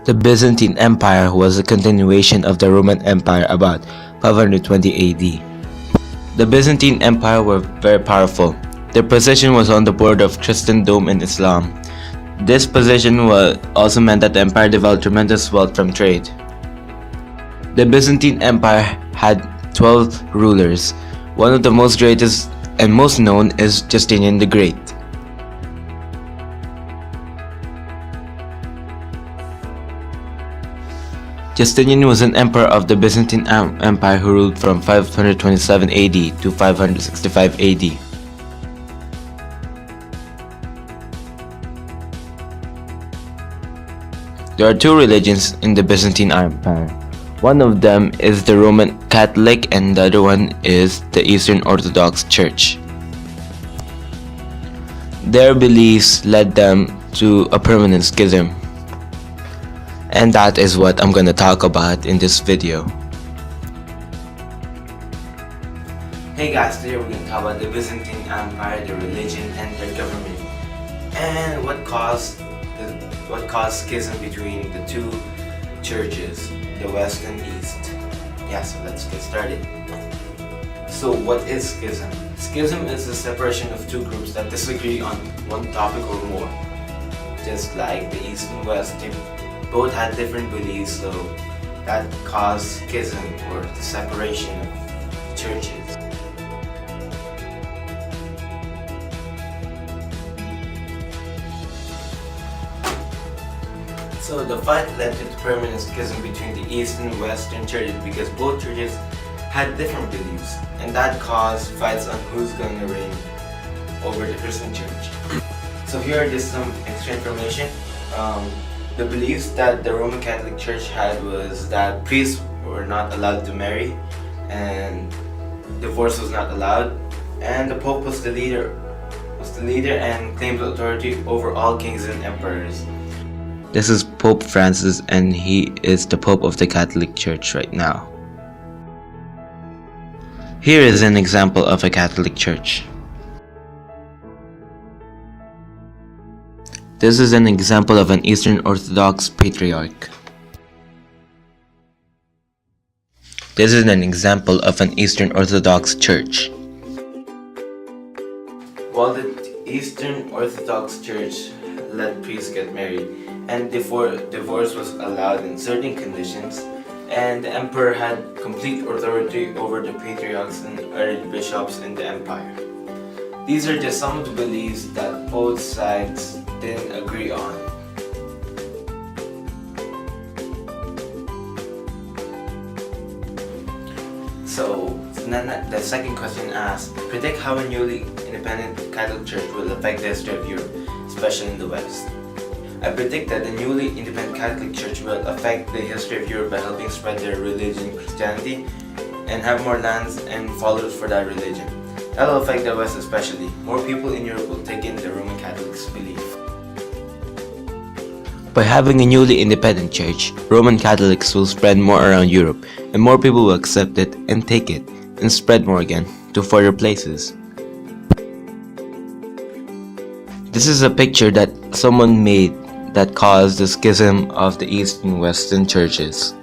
The Byzantine Empire was a continuation of the Roman Empire about 520 AD. The Byzantine Empire were very powerful. Their position was on the border of Christendom and Islam. This position also meant that the empire developed tremendous wealth from trade. The Byzantine Empire had 12 rulers. One of the most greatest and most known is Justinian the Great. Justinian was an emperor of the Byzantine Empire who ruled from 527 AD to 565 AD. There are two religions in the Byzantine Empire. One of them is the Roman Catholic and the other one is the Eastern Orthodox Church. Their beliefs led them to a permanent schism. And that is what I'm gonna talk about in this video. Hey guys, today we're gonna talk about the Byzantine Empire, the religion, and their government, and what caused schism between the two churches, the West and East. Yeah, so let's get started. So what is schism? Schism is the separation of two groups that disagree on one topic or more. Just like the East and West, they both had different beliefs, so that caused schism or the separation of churches. So the fight led to the permanent schism between the East and Western churches because both churches had different beliefs, and that caused fights on who's going to reign over the Christian church. So here are just some extra information. The beliefs that the Roman Catholic Church had was that priests were not allowed to marry, and divorce was not allowed, and the Pope was the leader and claimed authority over all kings and emperors. This is Pope Francis, and he is the Pope of the Catholic Church right now. Here is an example of a Catholic church. This is an example of an Eastern Orthodox patriarch. This is an example of an Eastern Orthodox church. While the Eastern Orthodox Church let priests get married, and divorce was allowed in certain conditions, and the emperor had complete authority over the patriarchs and archbishops in the empire. These are just some of the beliefs that both sides didn't agree on. So the second question asks, predict how a newly independent Catholic Church will affect the history of Europe, especially in the West. I predict that the newly independent Catholic Church will affect the history of Europe by helping spread their religion, Christianity, and have more lands and followers for that religion. That will affect the West especially. More people in Europe will take in the Roman Catholics' belief. By having a newly independent church, Roman Catholics will spread more around Europe, and more people will accept it and take it, and spread more again to further places. This is a picture that someone made that caused the schism of the East and Western churches.